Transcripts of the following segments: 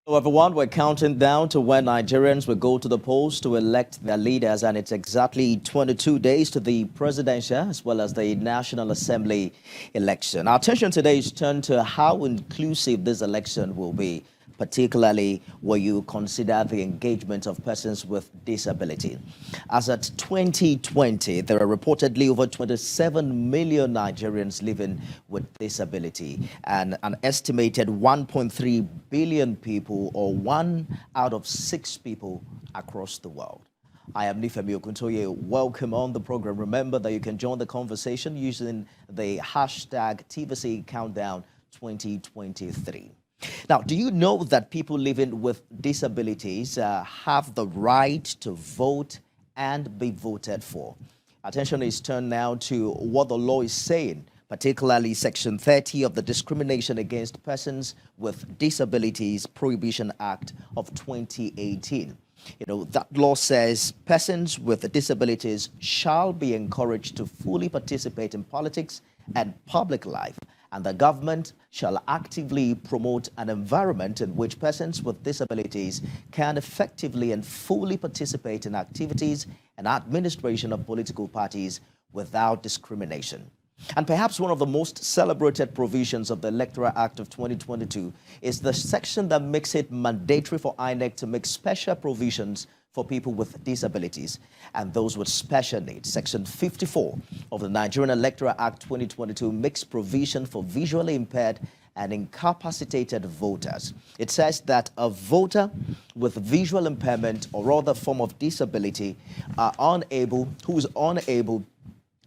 Hello, everyone. We're counting down to when Nigerians will go to the polls to elect their leaders, and it's exactly 22 days to the presidential as well as the National Assembly election. Our attention today is turned to how inclusive this election will be, particularly when you consider the engagement of persons with disability. As at 2020, there are reportedly over 27 million Nigerians living with disability, and an estimated 1.3 billion people, or 1 out of 6 people across the world. I am Nifemi Okuntoye. Welcome on the program. Remember that you can join the conversation using the hashtag TVC Countdown 2023. Now, do you know that people living with disabilities have the right to vote and be voted for? Attention is turned now to what the law is saying, particularly Section 30 of the Discrimination Against Persons with Disabilities Prohibition Act of 2018. That law says persons with disabilities shall be encouraged to fully participate in politics and public life, and the government shall actively promote an environment in which persons with disabilities can effectively and fully participate in activities and administration of political parties without discrimination. And perhaps one of the most celebrated provisions of the Electoral Act of 2022 is the section that makes it mandatory for INEC to make special provisions for people with disabilities and those with special needs. Section 54 of the Nigerian Electoral Act 2022 makes provision for visually impaired and incapacitated voters. It says that a voter with visual impairment or other form of disability who is unable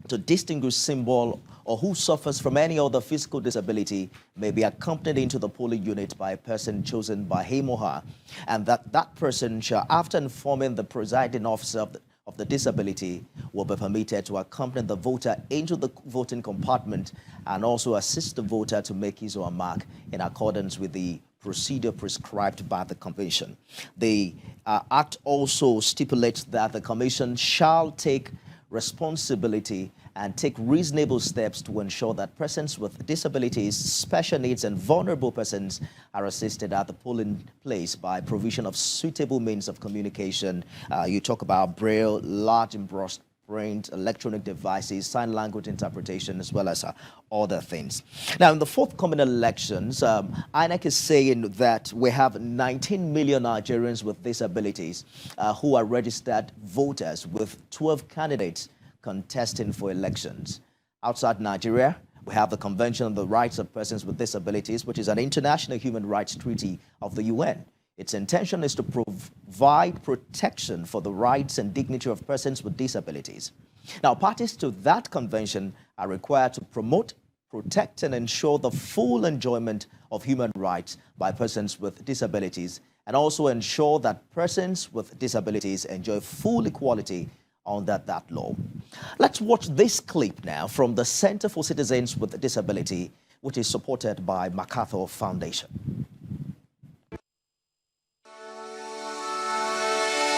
to distinguish symbol or who suffers from any other physical disability may be accompanied into the polling unit by a person chosen by him or her, and that person shall, after informing the presiding officer of the disability, will be permitted to accompany the voter into the voting compartment and also assist the voter to make his or her mark in accordance with the procedure prescribed by the Commission. The Act also stipulates that the Commission shall take responsibility and take reasonable steps to ensure that persons with disabilities, special needs, and vulnerable persons are assisted at the polling place by provision of suitable means of communication. You talk about Braille, large embossed print, electronic devices, sign language interpretation, as well as other things. Now, in the forthcoming elections, INEC is saying that we have 19 million Nigerians with disabilities who are registered voters, with 12 candidates contesting for elections. Outside Nigeria, we have the Convention on the Rights of Persons with Disabilities, which is an international human rights treaty of the UN. Its intention is to provide protection for the rights and dignity of persons with disabilities. Now, parties to that convention are required to promote, protect, and ensure the full enjoyment of human rights by persons with disabilities, and also ensure that persons with disabilities enjoy full equality under that law. Let's watch this clip now from the Center for Citizens with Disability, which is supported by MacArthur Foundation.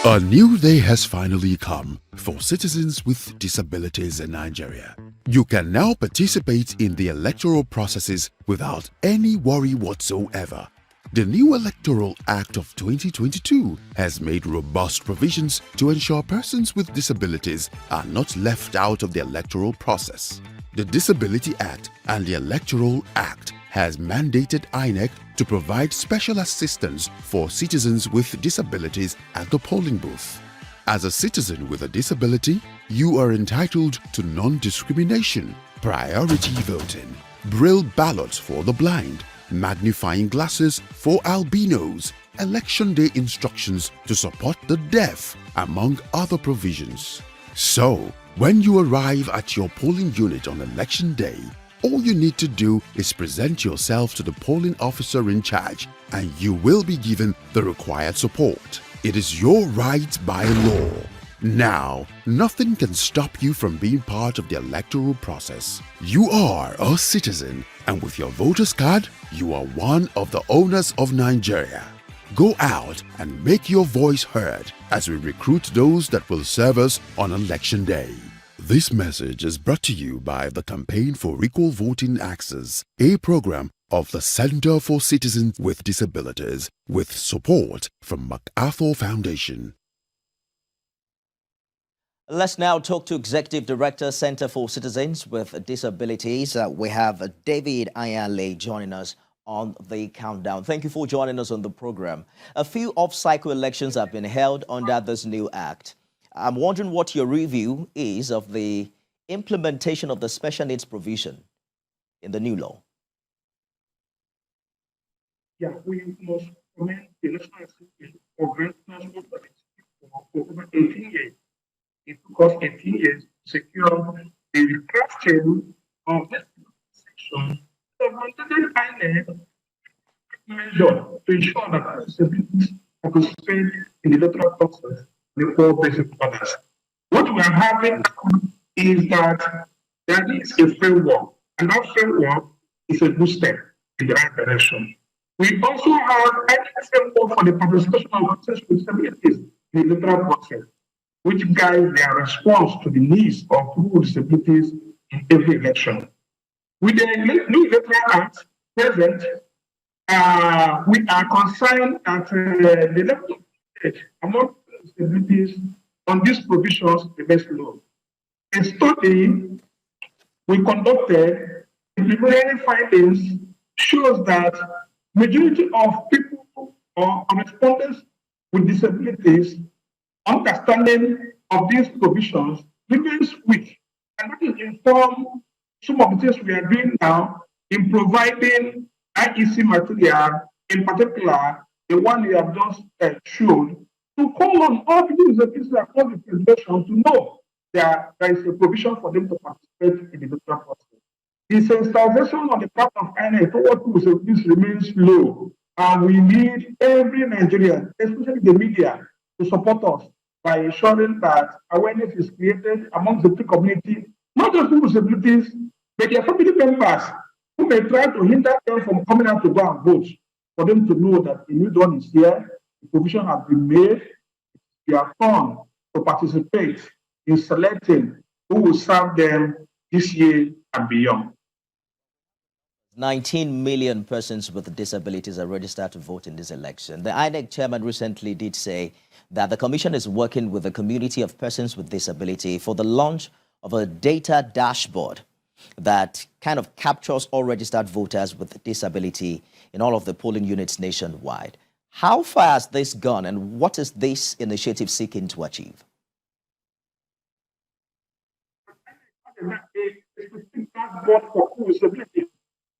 A new day has finally come for citizens with disabilities in Nigeria. You can now participate in the electoral processes without any worry whatsoever. The new Electoral Act of 2022 has made robust provisions to ensure persons with disabilities are not left out of the electoral process. The Disability Act and the Electoral Act has mandated INEC to provide special assistance for citizens with disabilities at the polling booth. As a citizen with a disability, you are entitled to non-discrimination, priority voting, Braille ballots for the blind, magnifying glasses for albinos, election day instructions to support the deaf, among other provisions. So, when you arrive at your polling unit on election day, all you need to do is present yourself to the polling officer in charge and you will be given the required support. It is your right by law. Now, nothing can stop you from being part of the electoral process. You are a citizen, and with your voter's card, you are one of the owners of Nigeria. Go out and make your voice heard as we recruit those that will serve us on election day. This message is brought to you by the Campaign for Equal Voting Access, a program of the Center for Citizens with Disabilities, with support from MacArthur Foundation. Let's now talk to Executive Director, Center for Citizens with Disabilities. We have David Ayanle joining us on the countdown. Thank you for joining us on the program. A few off-cycle elections have been held under this new act. I'm wondering what your review is of the implementation of the special needs provision in the new law. Yeah, we must commend the National Assembly for granting us for over 18 years. It took us 18 years to secure the crafting of this section of mandated INEC measure to ensure that disabilities participate in the electoral process before basic orders. What we are having is that there is a framework, and that framework is a good step in the right direction. We also have a framework for the participation of persons with disabilities in the electoral process, which guides their response to the needs of people with disabilities in every election. With the new electoral act present, we are concerned that the level of among disabilities on these provisions remains low. A study we conducted, the preliminary findings shows that majority of people or respondents with disabilities understanding of these provisions remains weak, and that will inform some of the things we are doing now in providing IEC material, in particular the one you have just shown, to call on all people with disabilities across the federation to know that there is a provision for them to participate in the electoral process. The sensitization on the part of INEC toward people with disabilities remains low, and we need every Nigerian, especially the media, to support us by ensuring that awareness is created amongst the community, not just people with disabilities, but their family members who may try to hinder them from coming out to go and vote, for them to know that the new dawn is here, the provision has been made, they are fun to participate in selecting who will serve them this year and beyond. 19 million persons with disabilities are registered to vote in this election. The INEC chairman recently did say that the commission is working with the community of persons with disability for the launch of a data dashboard that kind of captures all registered voters with disability in all of the polling units nationwide. How far has this gone, and what is this initiative seeking to achieve?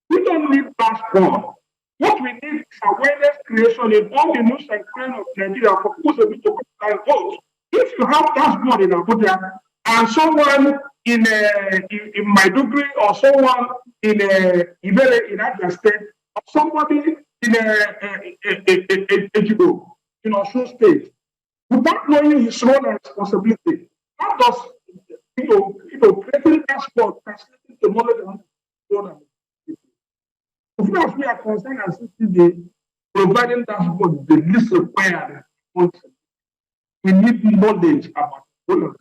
We don't need passport. What we need is awareness creation in all the news and crime of Nigeria for people to go and vote. If you have dashboard in Abuja and someone in Maiduguri or someone in Ibele in Abia State or somebody in Ejibo, in Osun State, without knowing his role and responsibility, how does creating dashboard translating to knowledge and role? Of course, we are concerned as CCD, providing dashboard the least required. We need knowledge about voters.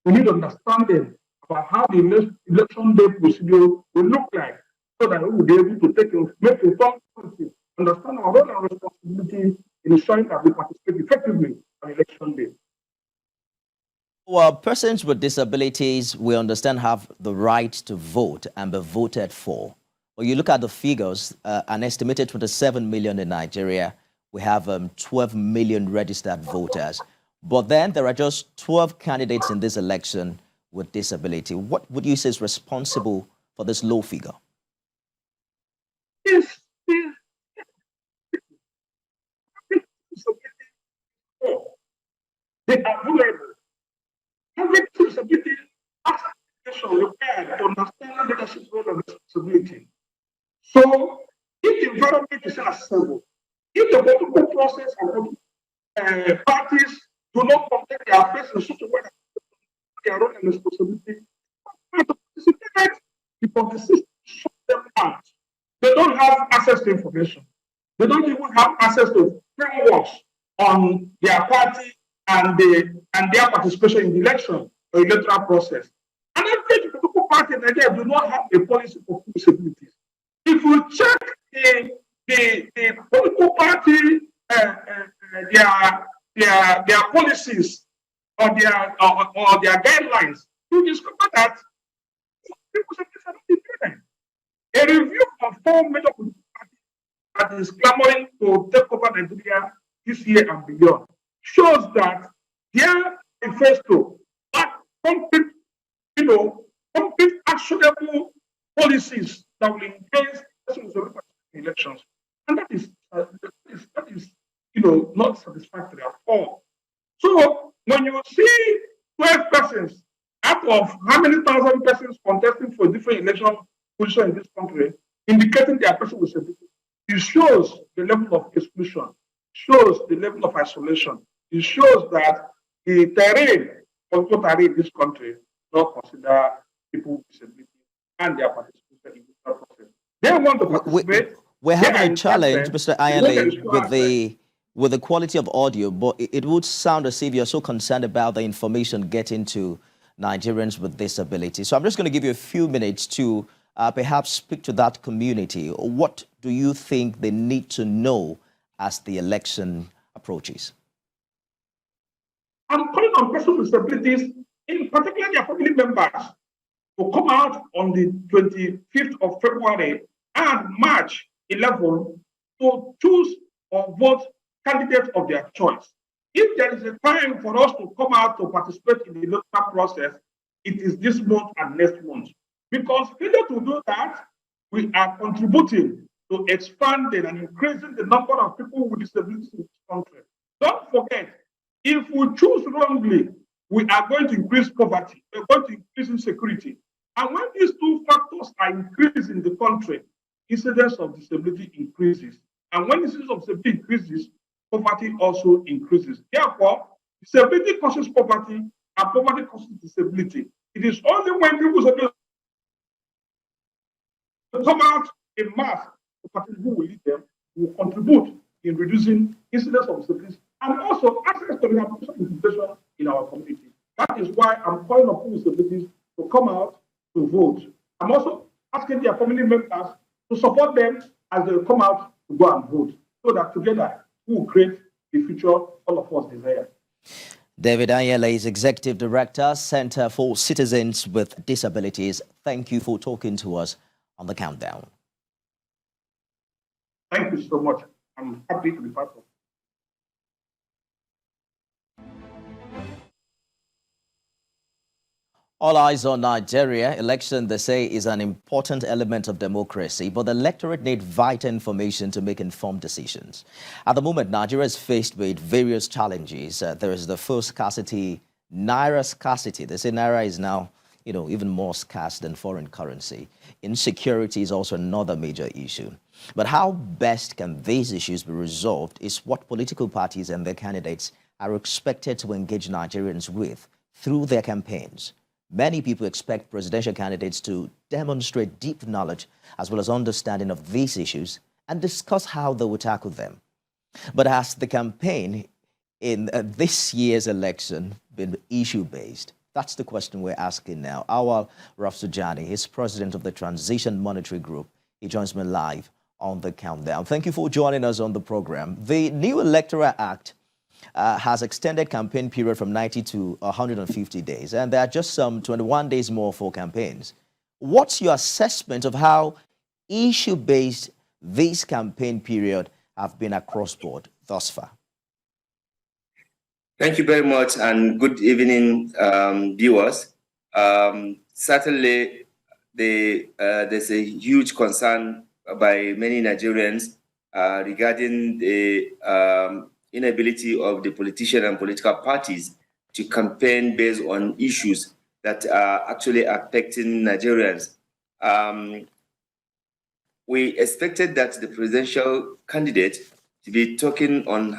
We need understanding about how the election day procedure will look like, so that we will be able to make informed choices, understand our role and responsibility in ensuring that we participate effectively on election day. Well, persons with disabilities, we understand, have the right to vote and be voted for. When you look at the figures, an estimated 27 million in Nigeria, we have 12 million registered voters. But then there are just 12 candidates in this election with disability. What would you say is responsible for this low figure? They are vulnerable. Every disability has required to understand leadership role and responsibility. So, if the environment is unacceptable, if the political process and parties do not protect their affairs in such a way that their role and responsibility, to participate because the system shuts them out. They don't have access to information. They don't even have access to frameworks on their party and their participation in the election or electoral process. And every political party in Nigeria do not have a policy for disabilities. if you check the political party, their policies or their guidelines, you discover that people say this are not independent. A review of 4 major political parties that is clamoring to take over Nigeria this year and beyond shows that their manifesto lack concrete, concrete actionable policies that will enhance elections. And that is not satisfactory at all. So when you see 12 persons out of how many thousand persons contesting for different election positions in this country, indicating their person with disability, it shows the level of exclusion, shows the level of isolation. It shows that the political terrain in this country does not consider people with disability and their participation in this process. They want to participate. We're having a challenge, Mr. Ayale, with the quality of audio, but it would sound as if you're so concerned about the information getting to Nigerians with disabilities. So I'm just going to give you a few minutes to perhaps speak to that community. What do you think they need to know as the election approaches? I'm calling on persons with disabilities, in particular their family members, to come out on the 25th of February and March 11 to choose or vote candidates of their choice. If there is a time for us to come out to participate in the electoral process, it is this month and next month. Because failure to do that, we are contributing to expanding and increasing the number of people with disabilities in this country. Don't forget, if we choose wrongly, we are going to increase poverty, we're going to increase insecurity. And when these two factors are increased in the country, incidence of disability increases. And when incidence of disability increases, poverty also increases. Therefore, disability causes poverty and poverty causes disability. It is only when people come out in mass to party who will lead them, will contribute in reducing incidence of disability and also access to rehabilitation in our community. That is why I'm calling on people with disabilities to come out to vote. I'm also asking their family members to support them as they come out to go and vote, so that together we will create the future all of us desire. David Ayale is Executive Director, Center for Citizens with Disabilities. Thank you for talking to us on The Countdown. Thank you so much. I'm happy to be part of it. All eyes on Nigeria. Election, they say, is an important element of democracy, but the electorate need vital information to make informed decisions. At the moment, Nigeria is faced with various challenges. There is the fuel scarcity, Naira scarcity. They say Naira is now, even more scarce than foreign currency. Insecurity is also another major issue. But how best can these issues be resolved is what political parties and their candidates are expected to engage Nigerians with through their campaigns. Many people expect presidential candidates to demonstrate deep knowledge as well as understanding of these issues and discuss how they will tackle them. But has the campaign in this year's election been issue-based? That's the question we're asking now. Awal Rafsujani is president of the Transition Monetary Group. He joins me live on The Countdown. Thank you for joining us on the program. The new Electoral Act has extended campaign period from 90 to 150 days, and there are just some 21 days more for campaigns. What's your assessment of how issue-based this campaign period have been across board thus far? Thank you very much, and good evening, viewers. Certainly, there's a huge concern by many Nigerians regarding the inability of the politicians and political parties to campaign based on issues that are actually affecting Nigerians. We expected that the presidential candidate to be talking on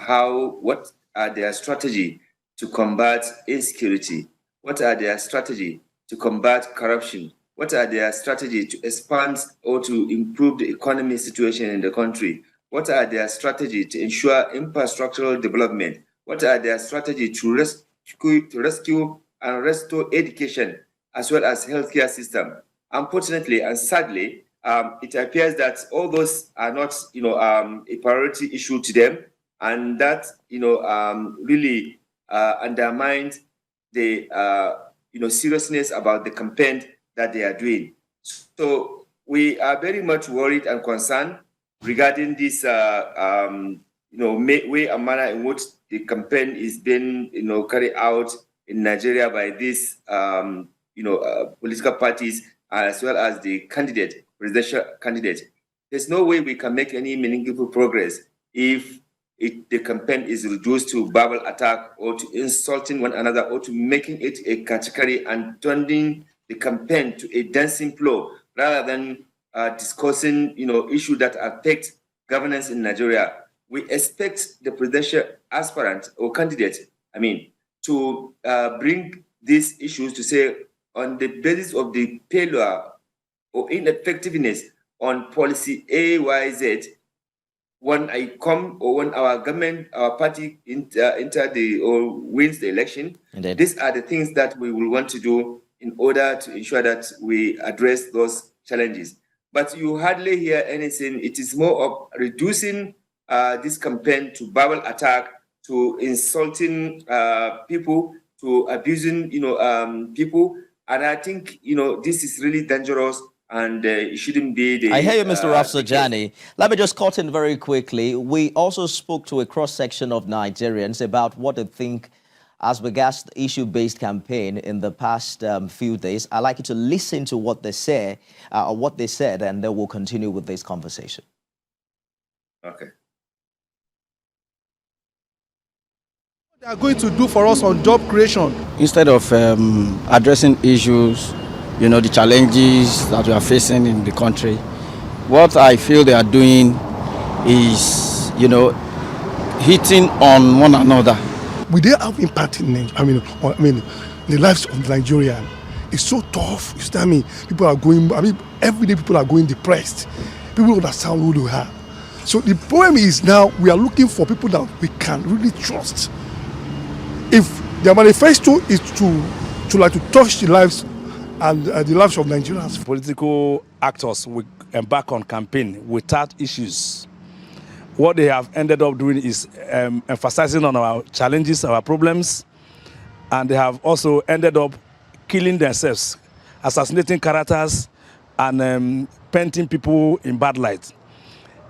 what are their strategy to combat insecurity, what are their strategy to combat corruption, what are their strategy to expand or to improve the economic situation in the country, what are their strategy to ensure infrastructural development, what are their strategy to rescue and restore education as well as healthcare system. Unfortunately and sadly, it appears that all those are not, a priority issue to them, and that, really undermines the, seriousness about the campaign that they are doing. So we are very much worried and concerned regarding this, way and manner in which the campaign is being, carried out in Nigeria by these, political parties, as well as the presidential candidate. There's no way we can make any meaningful progress if the campaign is reduced to verbal attack or to insulting one another or to making it a category and turning the campaign to a dancing floor rather than discussing, issues that affect governance in Nigeria. We expect the presidential aspirant or candidate, to bring these issues to say on the basis of the failure or ineffectiveness on policy A, Y, Z, when our government, our party wins the election, Indeed. These are the things that we will want to do in order to ensure that we address those challenges. But you hardly hear anything. It is more of reducing this campaign to verbal attack, to insulting people, to abusing, people. And I think, this is really dangerous, and it shouldn't be the... I hear you, Mr. Rafsanjani. Let me just cut in very quickly. We also spoke to a cross-section of Nigerians about what they think as regards the issue-based campaign in the past few days. I'd like you to listen to what they say, what they said, and then we'll continue with this conversation. Okay. What they are going to do for us on job creation. Instead of addressing issues, the challenges that we are facing in the country, what I feel they are doing is, hitting on one another. We did have impact in the lives of Nigerians. It's so tough. You understand me? People are going. Every day people are going depressed. People understand who they are. So the problem is now we are looking for people that we can really trust. If their manifesto is to touch the lives and the lives of Nigerians. Political actors will embark on campaign without issues. What they have ended up doing is emphasizing on our challenges, our problems, and they have also ended up killing themselves, assassinating characters, and painting people in bad light.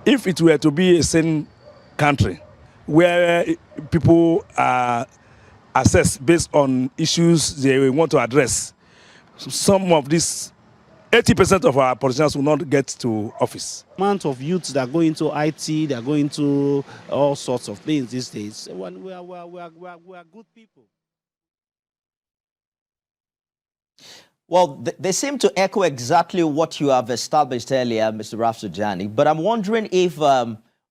If it were to be a sane country where people are assessed based on issues they want to address, some of these 80% of our politicians will not get to office. The amount of youths that go into IT, they are going to all sorts of things these days. We are good people. Well, they seem to echo exactly what you have established earlier, Mr. Rafsanjani. But I'm wondering if,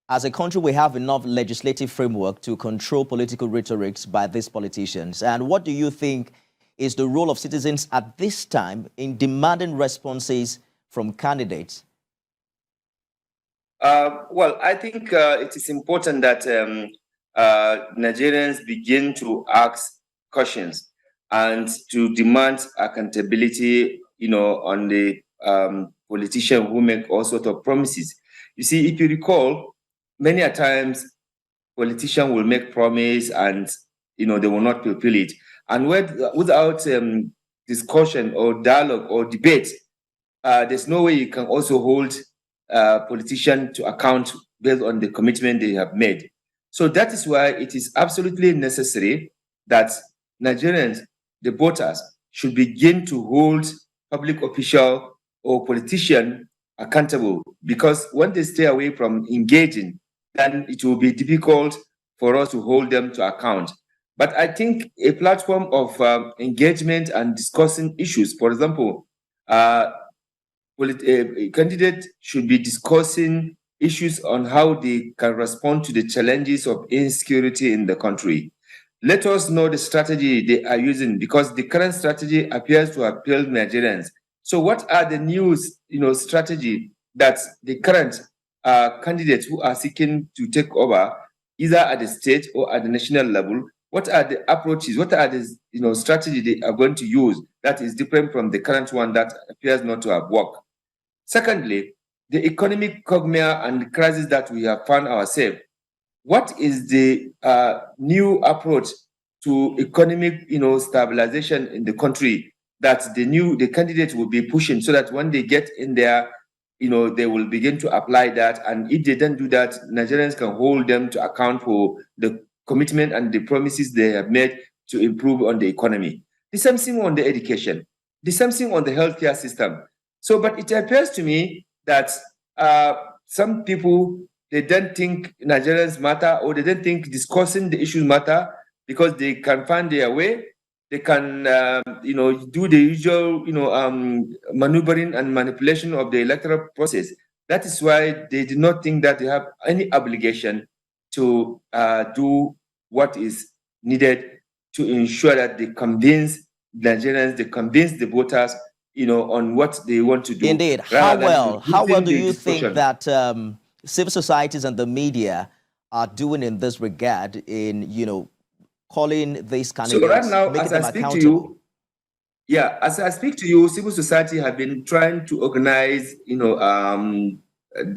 as a country, we have enough legislative framework to control political rhetorics by these politicians. And what do you think is the role of citizens at this time in demanding responses from candidates? Well, I think it is important that Nigerians begin to ask questions and to demand accountability, on the politicians who make all sorts of promises. You see, if you recall, many a times politicians will make promise and, they will not fulfill it. And without discussion or dialogue or debate, there's no way you can also hold politicians to account based on the commitment they have made. So that is why it is absolutely necessary that Nigerians, the voters, should begin to hold public official or politician accountable, because when they stay away from engaging, then it will be difficult for us to hold them to account. But I think a platform of engagement and discussing issues, for example, a candidate should be discussing issues on how they can respond to the challenges of insecurity in the country. Let us know the strategy they are using, because the current strategy appears to have failed Nigerians. So what are the new, strategy that the current candidates who are seeking to take over, either at the state or at the national level, what are the approaches, what are the strategy they are going to use that is different from the current one that appears not to have worked? Secondly, the economic quagmire and the crisis that we have found ourselves. What is the new approach to economic, stabilization in the country that the candidate will be pushing, so that when they get in there, they will begin to apply that. And if they don't do that, Nigerians can hold them to account for the commitment and the promises they have made to improve on the economy. The same thing on the education, the same thing on the healthcare system. So, but it appears to me that some people, they don't think Nigerians matter, or they don't think discussing the issues matter, because they can find their way. They can, do the usual, maneuvering and manipulation of the electoral process. That is why they do not think that they have any obligation to do what is needed to ensure that they convince Nigerians, they convince the voters, on what they want to do. Indeed. How well do you think that civil societies and the media are doing in this regard in, calling these candidates, so right now, making as them I speak accountable? as I speak to you, civil society have been trying to organize,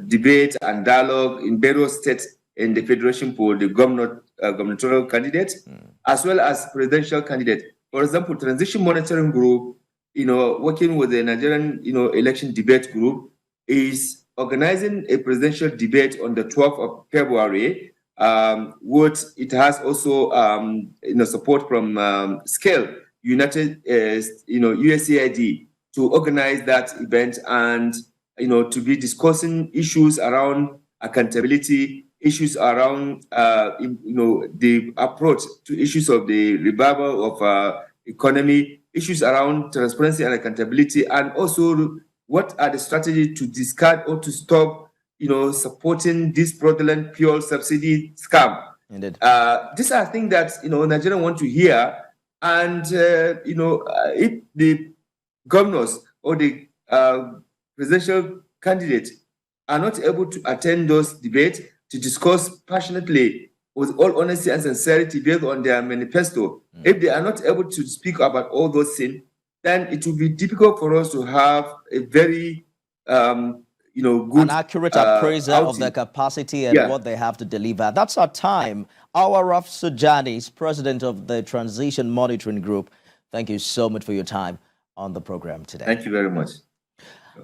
debate and dialogue in various states in the federation for the gubernatorial candidates, as well as presidential candidates. For example, Transition Monitoring Group, working with the Nigerian, election debate group, is organizing a presidential debate on the 12th of February. What it has also, support from Scale United, USAID, to organize that event, and to be discussing issues around accountability, issues around the approach to issues of the revival of economy, issues around transparency and accountability, and also what are the strategies to discard or to stop, supporting this fraudulent fuel subsidy scam. Indeed. These are things that Nigerians want to hear, and if the governors or the presidential candidates are not able to attend those debates to discuss passionately with all honesty and sincerity based on their manifesto, if they are not able to speak about all those things, then it will be difficult for us to have a very, good, an accurate appraisal of their capacity and what they have to deliver. That's our time. Awaraff Sujani is president of the Transition Monitoring Group. Thank you so much for your time on the program today. Thank you very much.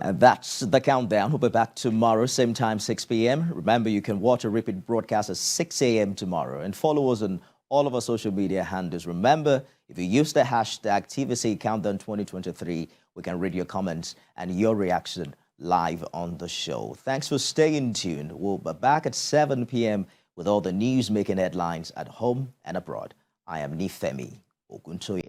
And that's the countdown. We'll be back tomorrow, same time, 6 p.m. Remember, you can watch a repeat broadcast at 6 a.m. tomorrow, and follow us on all of our social media handles. Remember, if you use the hashtag TVC Countdown 2023, we can read your comments and your reaction live on the show. Thanks for staying tuned. We'll be back at 7 p.m. with all the news making headlines at home and abroad. I am Nifemi Oguntoye.